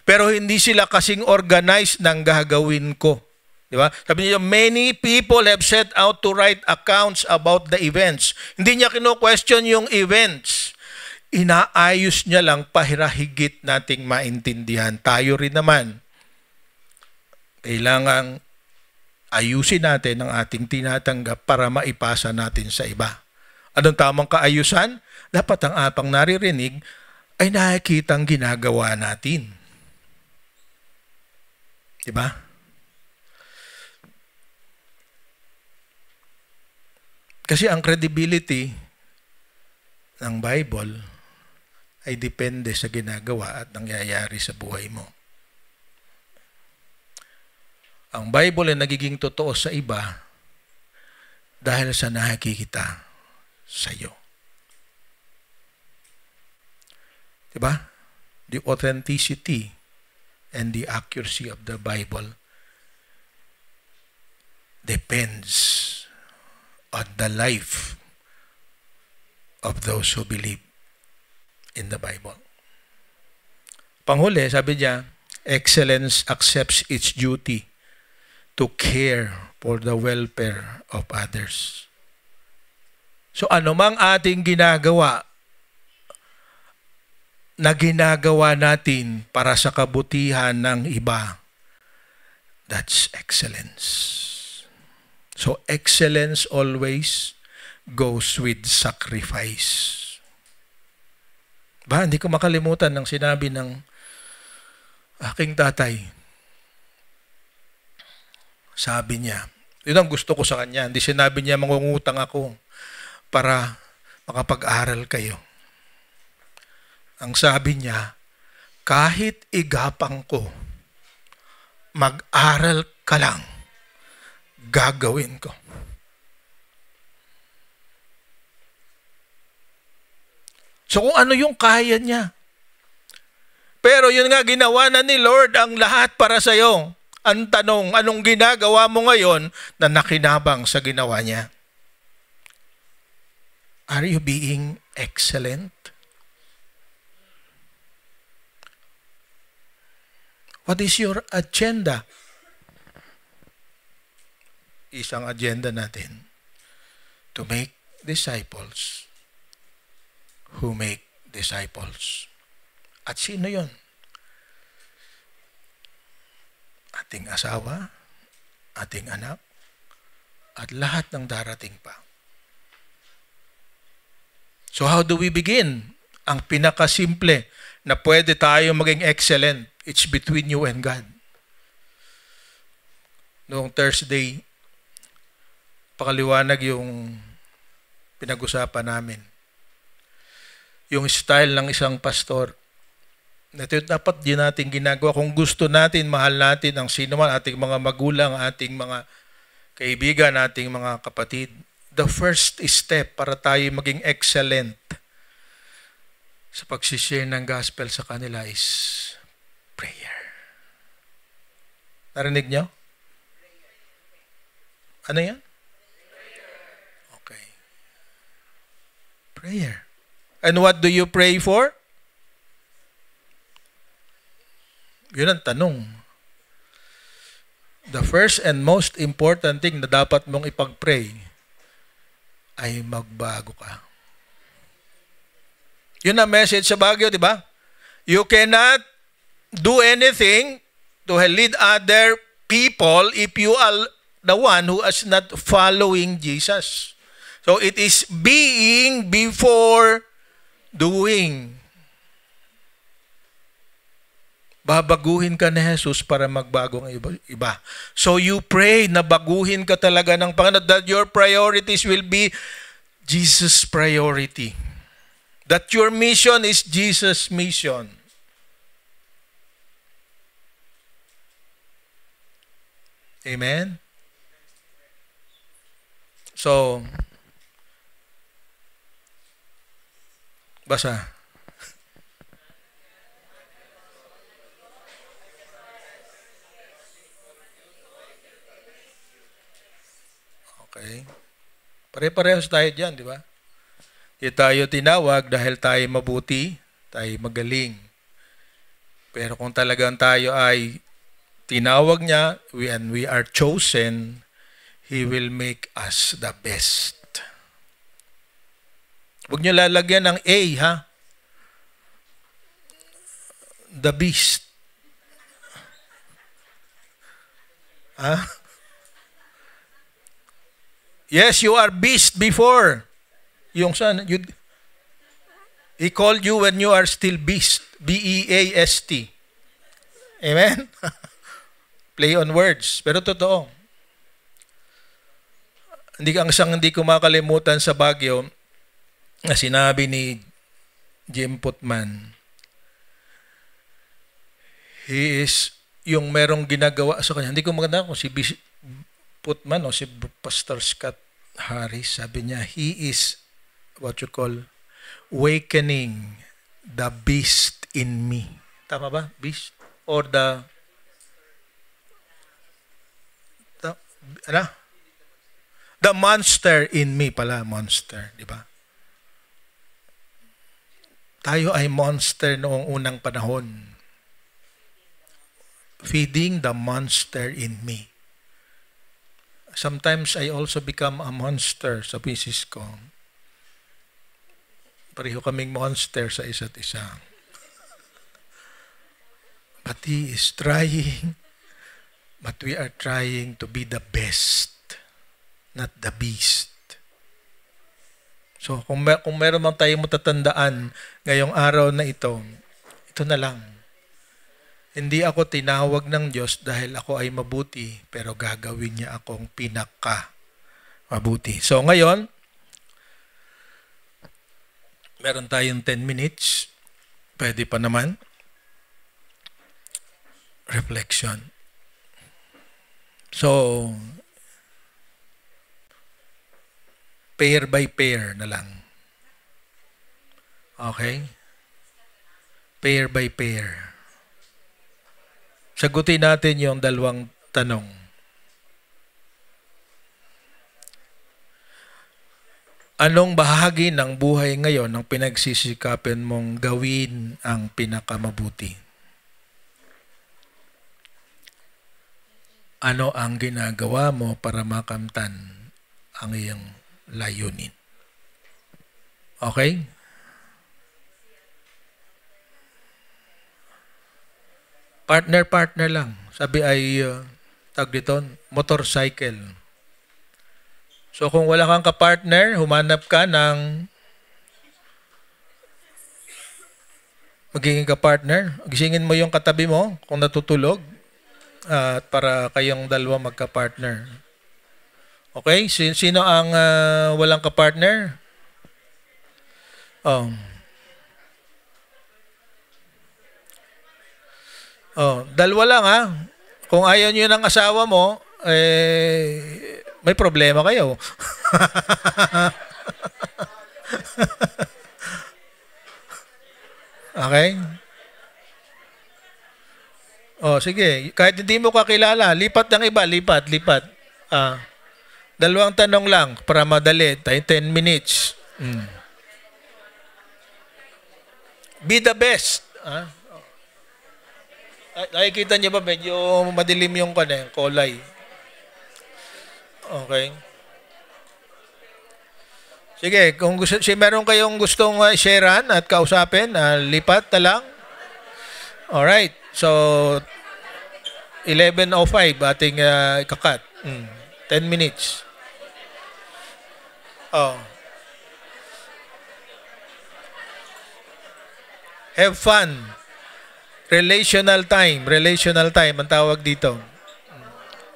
A: Pero hindi sila kasing organized ng gagawin ko. Di ba? Sabi niya, many people have set out to write accounts about the events. Hindi niya kino-question yung events. Inaayos niya lang pahirahigit nating maintindihan. Tayo rin naman, kailangang ayusin natin ang ating tinatanggap para maipasa natin sa iba. Anong tamang kaayusan? Dapat ang apang naririnig ay nakikitang ginagawa natin. Diba? Kasi ang credibility ng Bible ay depende sa ginagawa at nangyayari sa buhay mo. Ang Bible ay nagiging totoo sa iba dahil sa nakikita sa iyo. Diba? The authenticity and the accuracy of the Bible depends on the life of those who believe in the Bible. Panghuli, sabi niya, excellence accepts its duty to care for the welfare of others. So anumang ating ginagawa na ginagawa natin para sa kabutihan ng iba, that's excellence. So excellence always goes with sacrifice. Hindi ko makalimutan ng sinabi ng aking tatay. Sabi niya, yun ang gusto ko sa kanya. Hindi sinabi niya mangungutang ako para makapag-aral kayo. Ang sabi niya, kahit igapang ko, mag-aral ka lang, gagawin ko. So kung ano yung kaya niya. Pero yun nga, ginawa na ni Lord ang lahat para sa iyo. Ang tanong, anong ginagawa mo ngayon na nakinabang sa ginawa niya? Are you being excellent? What is your agenda? Isang agenda natin to make disciples who make disciples. At sino yon? Ating asawa, ating anak, at lahat ng darating pa. So how do we begin? Ang pinakasimple na pwede tayo maging excellent, it's between you and God. Noong Thursday, pakaliwanag yung pinag-usapan namin. Yung style ng isang pastor. Ito dapat din natin ginagawa. Kung gusto natin, mahal natin ang sino man, ating mga magulang, ating mga kaibigan, ating mga kapatid. The first step para tayo maging excellent sa pag-share ng gospel sa kanila is prayer. Narinig niyo? Ano yan? Okay. Prayer. And what do you pray for? Yun ang tanong. The first and most important thing na dapat mong ipag-pray ay magbago ka. Yun ang message sa Baguio, di ba? You cannot do anything to lead other people if you are the one who is not following Jesus. So it is being before doing. Babaguhin ka ni Jesus para magbago ang iba. So you pray na baguhin ka talaga ng Panginoon, that your priorities will be Jesus' priority. That your mission is Jesus' mission. Amen? So, basa. Okay. Pare-parehas tayo dyan, di ba? Tayo tinawag dahil tayo mabuti, tayo magaling. Pero kung talagang tayo ay tinawag niya, and we are chosen, He will make us the best. Huwag niyo lalagyan ng A, ha? The beast. Ha? Yes, you are beast before. Yung son, He called you when you are still beast. B-E-A-S-T. Amen? Play on words. Pero totoo. Hindi ko makalimutan sa Baguio na sinabi ni Jim Putman. He is yung merong ginagawa sa kanya. Hindi ko maganda kung si Putman o si Pastor Scott Harris. Sabi niya, he is what you call awakening the beast in me. Tama ba? Beast? Or the monster in me pala. Monster, di ba? Tayo ay monster noong unang panahon. Feeding the monster in me. Sometimes I also become a monster sa business ko. Pareho kaming monster sa isa't isa. But he is trying, but we are trying to be the best, not the beast. So kung meron man tayong matatandaan ngayong araw na ito na lang. Hindi ako tinawag ng Diyos dahil ako ay mabuti, pero gagawin niya akong pinaka-mabuti. So ngayon, meron tayong 10 minutes. Pwede pa naman. Reflection. So, pair by pair na lang. Okay? Pair by pair. Sagutin natin yung dalawang tanong. Anong bahagi ng buhay ngayon ang pinagsisikapin mong gawin ang pinakamabuti? Ano ang ginagawa mo para makamtan ang iyong layunin? Okay? Partner lang. Sabi ay, tag dito, motorcycle. So kung wala kang kapartner, humanap ka ng magiging kapartner. Gisingin mo yung katabi mo kung natutulog at para kayong dalawa magka-partner. Okay? Sino ang walang kapartner? Dalawa lang ha. Kung ayaw nyo ng asawa mo, may problema kayo. Okay? Sige. Kahit hindi mo kakilala, lipat ng iba. Lipat. Dalawang tanong lang para madali. 10 minutes. Be the best. Nakikita niyo ba medyo madilim yung kulay? Okay. Sige, kung gusto, meron kayong gustong sharean at kausapin, lipat na lang. Alright. So, 11:05 ating ikakat. 10 minutes. Oh. Have fun. Relational time ang tawag dito.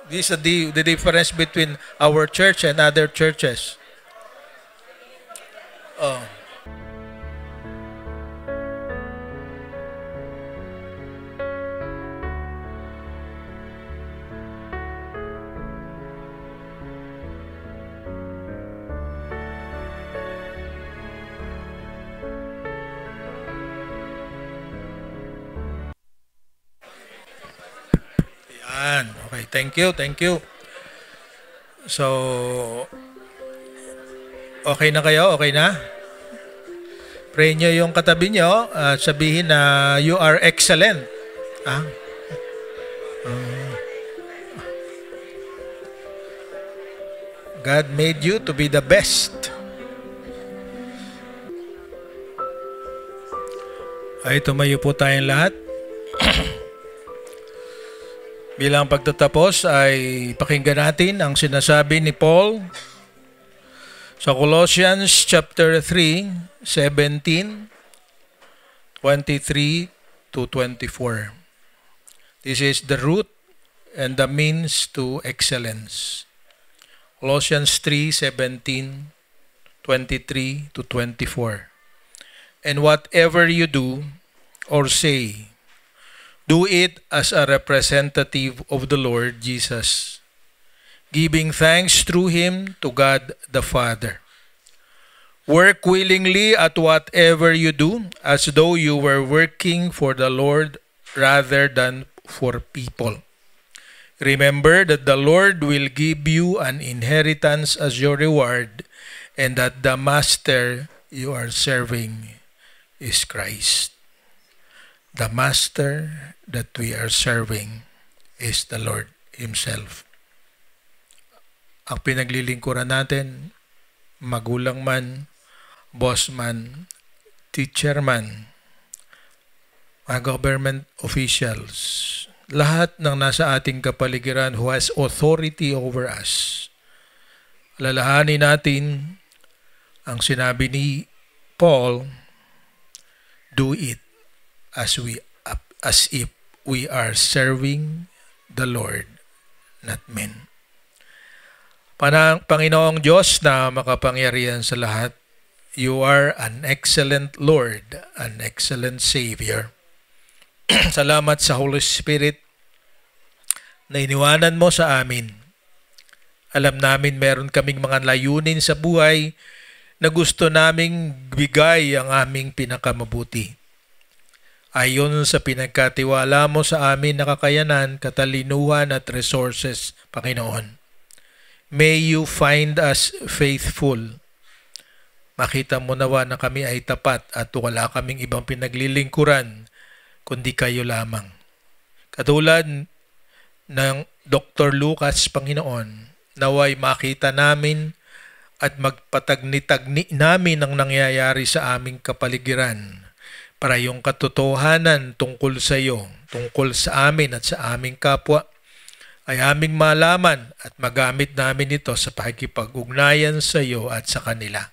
A: This is the difference between our church and other churches. Oh. Yan. Okay, thank you. So, okay na kayo? Okay na? Pray nyo yung katabi nyo at sabihin na you are excellent. God made you to be the best. Ay, tumayo po tayong lahat. Bilang pagtatapos ay pakinggan natin ang sinasabi ni Paul sa Colossians chapter 3, 17, 23 to 24. This is the root and the means to excellence. Colossians 3, 17, 23 to 24. And whatever you do or say, do it as a representative of the Lord Jesus, giving thanks through Him to God the Father. Work willingly at whatever you do, as though you were working for the Lord rather than for people. Remember that the Lord will give you an inheritance as your reward, and that the Master you are serving is Christ. The Master that we are serving is the Lord Himself. Ang pinaglilingkuran natin, magulang man, boss man, teacher man, mga government officials, lahat ng nasa ating kapaligiran who has authority over us. Alalahanin natin ang sinabi ni Paul, do it as if we are serving the Lord, not men. Panginoong Diyos na makapangyarihan sa lahat, you are an excellent Lord, an excellent Savior. Salamat sa Holy Spirit na iniwanan mo sa amin. Alam namin meron kaming mga layunin sa buhay na gusto naming bigay ang aming pinakamabuti. Ayon sa pinagkatiwala mo sa amin na kakayanan, katalinuhan at resources, Panginoon. May you find us faithful. Makita mo nawa na kami ay tapat at wala kaming ibang pinaglilingkuran kundi kayo lamang. Katulad ng Dr. Lucas, Panginoon, naway makita namin at magpatagni-tagni namin ang nangyayari sa aming kapaligiran para yung katotohanan tungkol sa iyo, tungkol sa amin at sa aming kapwa, ay aming malaman at magamit namin ito sa pakikipag-ugnayan sa iyo at sa kanila.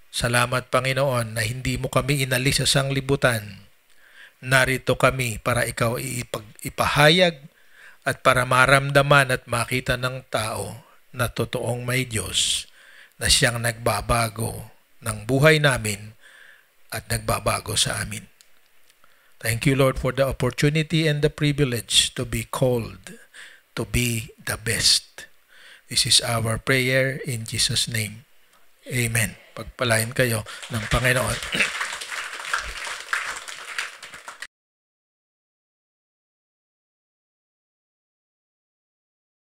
A: Salamat, Panginoon, na hindi mo kami inalis sa sanglibutan. Narito kami para ikaw ipahayag at para maramdaman at makita ng tao na totoong may Diyos na siyang nagbabago ng buhay namin at nagbabago sa amin. Thank you, Lord, for the opportunity and the privilege to be called to be the best. This is our prayer in Jesus' name. Amen. Pagpalain kayo ng Panginoon.